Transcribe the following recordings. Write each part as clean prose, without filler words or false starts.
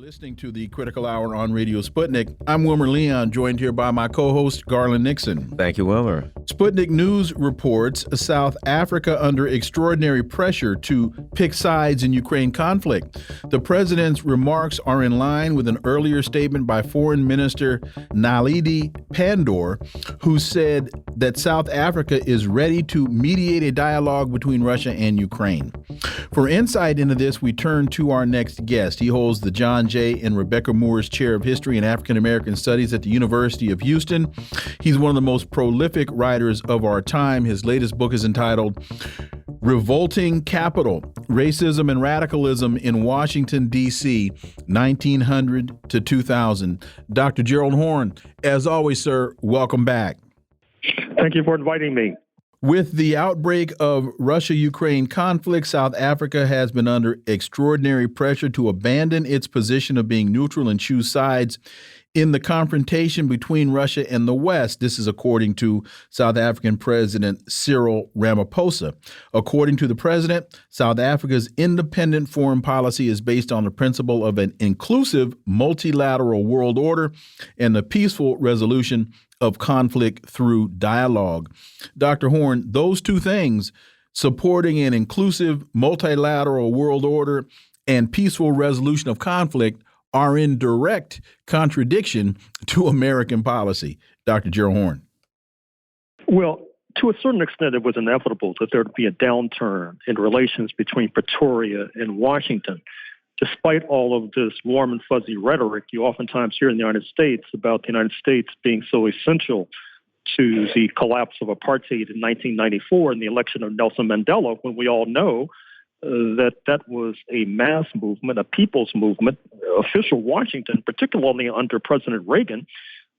Listening to the Critical Hour on Radio Sputnik. I'm Wilmer Leon, joined here by my co-host, Garland Nixon. Thank you, Wilmer. Sputnik News reports South Africa under extraordinary pressure to pick sides in Ukraine conflict. The president's remarks are in line with an earlier statement by Foreign Minister Naledi Pandor, who said that South Africa is ready to mediate a dialogue between Russia and Ukraine. For insight into this, we turn to our next guest. He holds the John J. and Rebecca Moore's Chair of History and African American Studies at the University of Houston. He's one of the most prolific writers of our time. His latest book is entitled Revolting Capital: Racism and Radicalism in Washington, D.C., 1900 to 2000. Dr. Gerald Horne, as always, sir, welcome back. Thank you for inviting me. With the outbreak of Russia-Ukraine conflict, South Africa has been under extraordinary pressure to abandon its position of being neutral and choose sides in the confrontation between Russia and the West. This is according to South African President Cyril Ramaphosa. According to the president, South Africa's independent foreign policy is based on the principle of an inclusive multilateral world order and the peaceful resolution of conflict through dialogue. Dr. Horne, those two things, supporting an inclusive multilateral world order and peaceful resolution of conflict, are in direct contradiction to American policy. Dr. Gerald Horne. Well, to a certain extent, it was inevitable that there would be a downturn in relations between Pretoria and Washington. Despite all of this warm and fuzzy rhetoric you oftentimes hear in the United States about the United States being so essential to the collapse of apartheid in 1994 and the election of Nelson Mandela, when we all know that was a mass movement, a people's movement. Official Washington, particularly under President Reagan,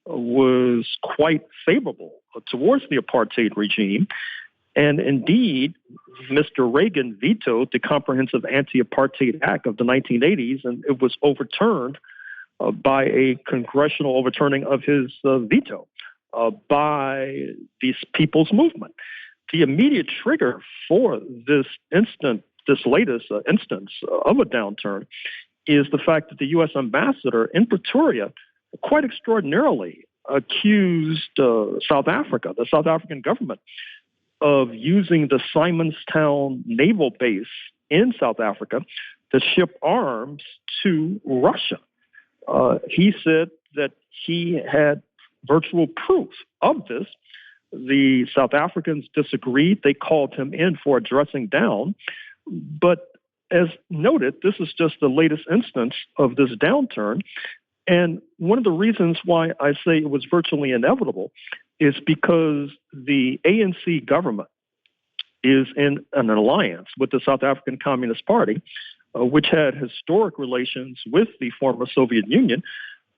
was quite favorable towards the apartheid regime. And indeed, Mr. Reagan vetoed the Comprehensive Anti-Apartheid Act of the 1980s, and it was overturned by a congressional overturning of his veto by this people's movement. The immediate trigger for this latest instance of a downturn is the fact that the U.S. ambassador in Pretoria quite extraordinarily accused South Africa, the South African government, of using the Simonstown naval base in South Africa to ship arms to Russia. He said that he had virtual proof of this. The South Africans disagreed. They called him in for a dressing down. But as noted, this is just the latest instance of this downturn. And one of the reasons why I say it was virtually inevitable is because the ANC government is in an alliance with the South African Communist Party, which had historic relations with the former Soviet Union.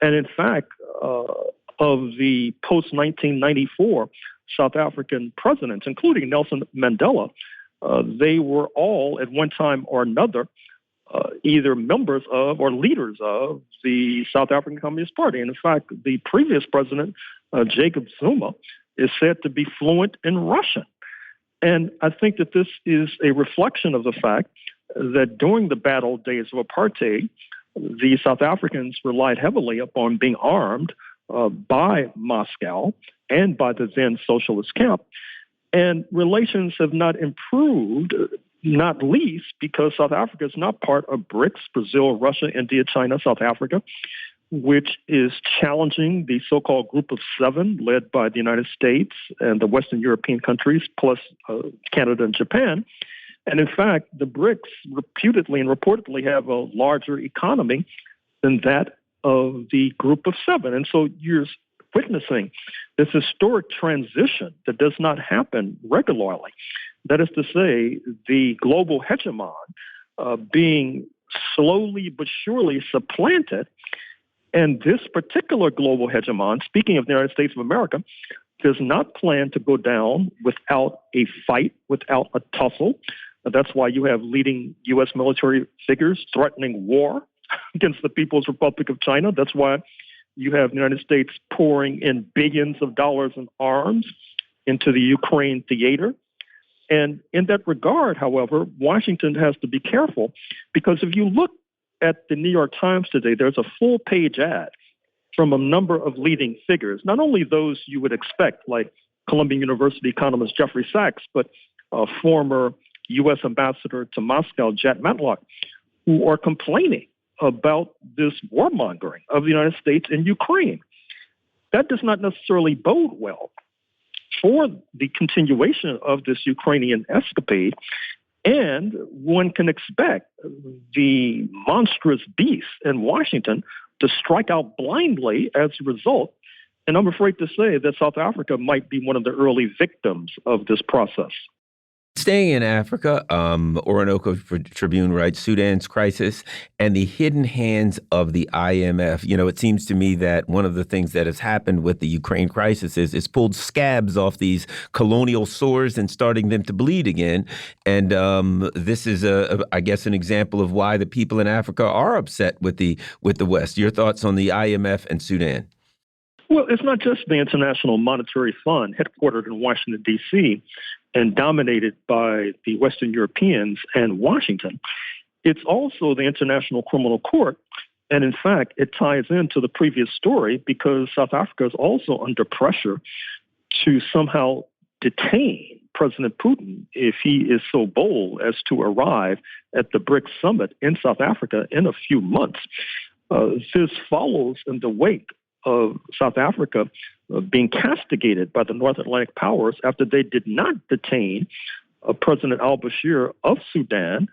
And in fact, of the post-1994 South African presidents, including Nelson Mandela, they were all at one time or another either members of or leaders of the South African Communist Party. And in fact, the previous president, Jacob Zuma, is said to be fluent in Russian. And I think that this is a reflection of the fact that during the battle days of apartheid, the South Africans relied heavily upon being armed by Moscow and by the then socialist camp. And relations have not improved, not least because South Africa is not part of BRICS, Brazil, Russia, India, China, South Africa, which is challenging the so-called Group of Seven led by the United States and the Western European countries, plus Canada and Japan. And in fact, the BRICS reputedly and reportedly have a larger economy than that of the Group of Seven. And so you're witnessing this historic transition that does not happen regularly. That is to say, the global hegemon being slowly but surely supplanted. And this particular global hegemon, speaking of the United States of America, does not plan to go down without a fight, without a tussle. That's why you have leading U.S. military figures threatening war against the People's Republic of China. That's why you have the United States pouring in billions of dollars in arms into the Ukraine theater. And in that regard, however, Washington has to be careful, because if you look at the New York Times today, there's a full-page ad from a number of leading figures, not only those you would expect, like Colombian University economist Jeffrey Sachs, but former U.S. ambassador to Moscow, Jack Matlock, who are complaining about this warmongering of the United States in Ukraine. That does not necessarily bode well for the continuation of this Ukrainian escapade. And one can expect the monstrous beast in Washington to strike out blindly as a result. And I'm afraid to say that South Africa might be one of the early victims of this process. Staying in Africa, Orinoco Tribune writes, Sudan's crisis and the hidden hands of the IMF. You know, it seems to me that one of the things that has happened with the Ukraine crisis is it's pulled scabs off these colonial sores and starting them to bleed again. And this is, I guess, an example of why the people in Africa are upset with the West. Your thoughts on the IMF and Sudan? Well, it's not just the International Monetary Fund, headquartered in Washington, D.C., and dominated by the Western Europeans and Washington. It's also the International Criminal Court. And in fact, it ties into the previous story because South Africa is also under pressure to somehow detain President Putin if he is so bold as to arrive at the BRICS summit in South Africa in a few months. This follows in the wake of South Africa being castigated by the North Atlantic powers after they did not detain President al-Bashir of Sudan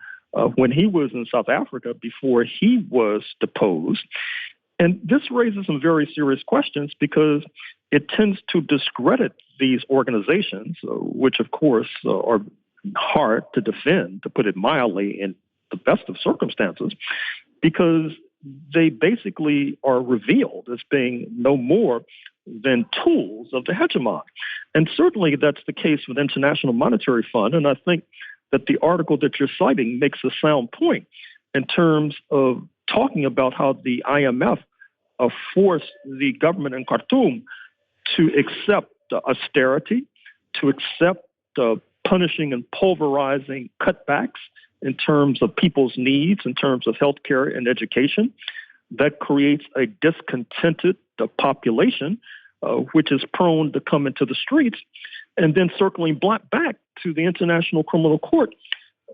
when he was in South Africa before he was deposed. And this raises some very serious questions because it tends to discredit these organizations, which of course are hard to defend, to put it mildly, in the best of circumstances, because they basically are revealed as being no more than tools of the hegemon. And certainly that's the case with International Monetary Fund. And I think that the article that you're citing makes a sound point in terms of talking about how the IMF forced the government in Khartoum to accept austerity, to accept punishing and pulverizing cutbacks in terms of people's needs, in terms of healthcare and education. That creates a discontented population, which is prone to come into the streets. And then circling back to the International Criminal Court,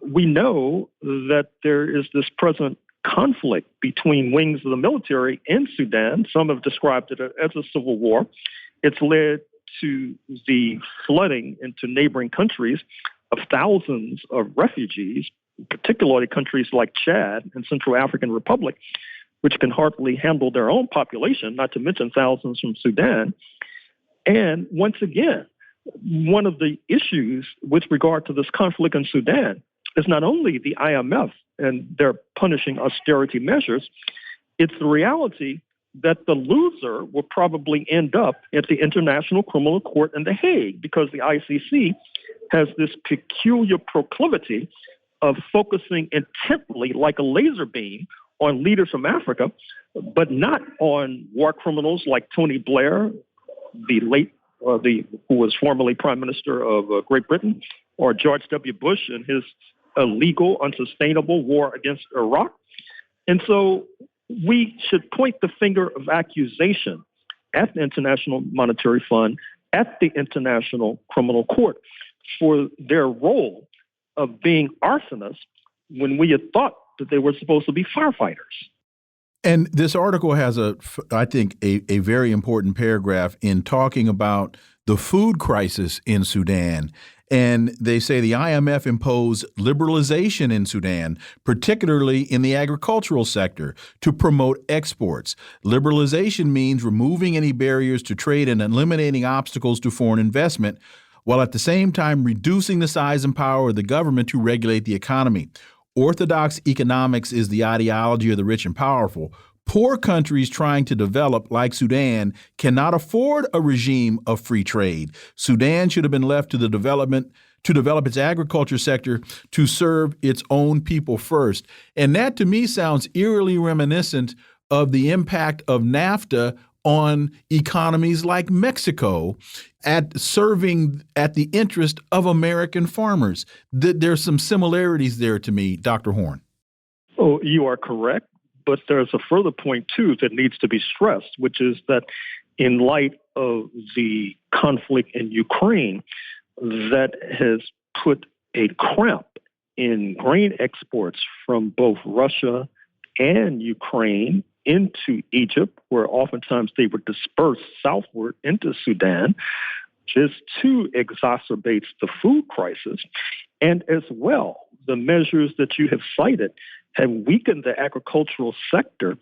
we know that there is this present conflict between wings of the military in Sudan. Some have described it as a civil war. It's led to the flooding into neighboring countries of thousands of refugees, particularly countries like Chad and Central African Republic, which can hardly handle their own population, not to mention thousands from Sudan. And once again, one of the issues with regard to this conflict in Sudan is not only the IMF and their punishing austerity measures, it's the reality that the loser will probably end up at the International Criminal Court in The Hague, because the ICC has this peculiar proclivity of focusing intently like a laser beam on leaders from Africa, but not on war criminals like Tony Blair, the late, who was formerly Prime Minister of Great Britain, or George W. Bush and his illegal, unsustainable war against Iraq. And so we should point the finger of accusation at the International Monetary Fund, at the International Criminal Court, for their role of being arsonists when we had thought that they were supposed to be firefighters. And this article has, I think, a very important paragraph in talking about the food crisis in Sudan. And they say the IMF imposed liberalization in Sudan, particularly in the agricultural sector, to promote exports. Liberalization means removing any barriers to trade and eliminating obstacles to foreign investment, while at the same time reducing the size and power of the government to regulate the economy. Orthodox economics is the ideology of the rich and powerful. Poor countries trying to develop, like Sudan, cannot afford a regime of free trade. Sudan should have been left to develop its agriculture sector to serve its own people first. And that, to me, sounds eerily reminiscent of the impact of NAFTA on economies like Mexico, at serving at the interest of American farmers. There's some similarities there to me, Dr. Horne. Oh, you are correct. but there's a further point, too, that needs to be stressed, which is that in light of the conflict in Ukraine, that has put a cramp in grain exports from both Russia and Ukraine into Egypt, where oftentimes they were dispersed southward into Sudan. This too exacerbates the food crisis. And as well, the measures that you have cited have weakened the agricultural sector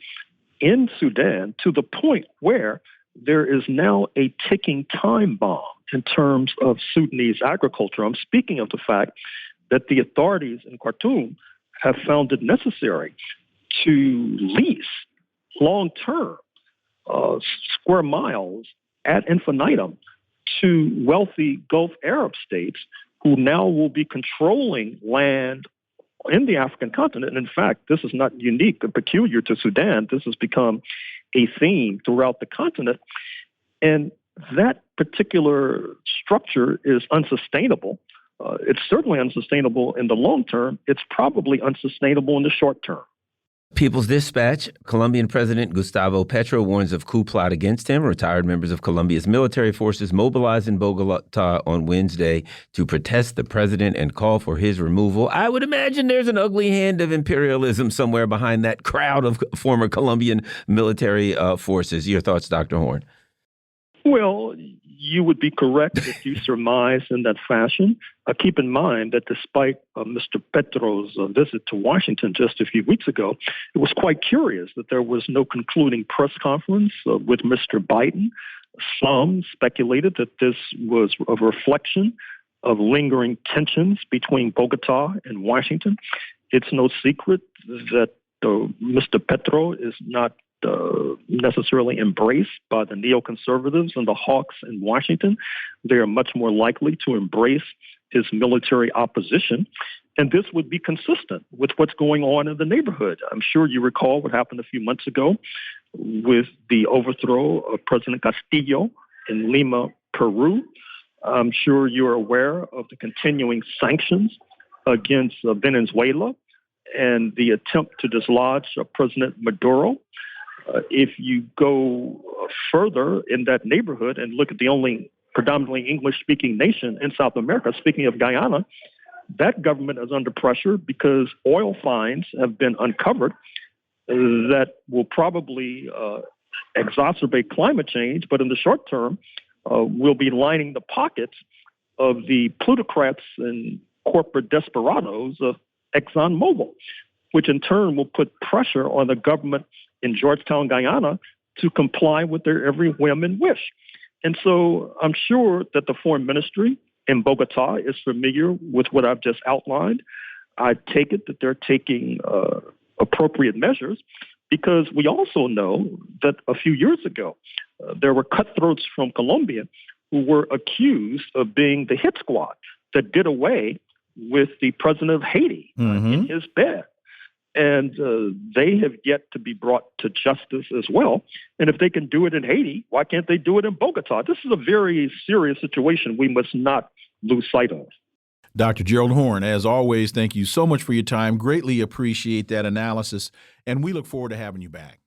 in Sudan to the point where there is now a ticking time bomb in terms of Sudanese agriculture. I'm speaking of the fact that the authorities in Khartoum have found it necessary to lease long-term square miles ad infinitum to wealthy Gulf Arab states who now will be controlling land in the African continent. And in fact, this is not unique or peculiar to Sudan. This has become a theme throughout the continent. And that particular structure is unsustainable. It's certainly unsustainable in the long term. It's probably unsustainable in the short term. People's Dispatch, Colombian President Gustavo Petro warns of coup plot against him. Retired members of Colombia's military forces mobilized in Bogota on Wednesday to protest the president and call for his removal. I would imagine there's an ugly hand of imperialism somewhere behind that crowd of former Colombian military forces. Your thoughts, Dr. Horne? Well, you would be correct if you surmise in that fashion. Keep in mind that despite Mr. Petro's visit to Washington just a few weeks ago, it was quite curious that there was no concluding press conference with Mr. Biden. Some speculated that this was a reflection of lingering tensions between Bogota and Washington. It's no secret that Mr. Petro is not necessarily embraced by the neoconservatives and the hawks in Washington. They are much more likely to embrace his military opposition. And this would be consistent with what's going on in the neighborhood. I'm sure you recall what happened a few months ago with the overthrow of President Castillo in Lima, Peru. I'm sure you're aware of the continuing sanctions against Venezuela and the attempt to dislodge President Maduro. If you go further in that neighborhood and look at the only predominantly English-speaking nation in South America, speaking of Guyana, that government is under pressure because oil finds have been uncovered that will probably exacerbate climate change, but in the short term will be lining the pockets of the plutocrats and corporate desperados of ExxonMobil, which in turn will put pressure on the government in Georgetown, Guyana, to comply with their every whim and wish. And so I'm sure that the foreign ministry in Bogota is familiar with what I've just outlined. I take it that they're taking appropriate measures because we also know that a few years ago, there were cutthroats from Colombia who were accused of being the hit squad that did away with the president of Haiti in his bed. And they have yet to be brought to justice as well. And if they can do it in Haiti, why can't they do it in Bogota? This is a very serious situation we must not lose sight of. Dr. Gerald Horne, as always, thank you so much for your time. Greatly appreciate that analysis, and we look forward to having you back.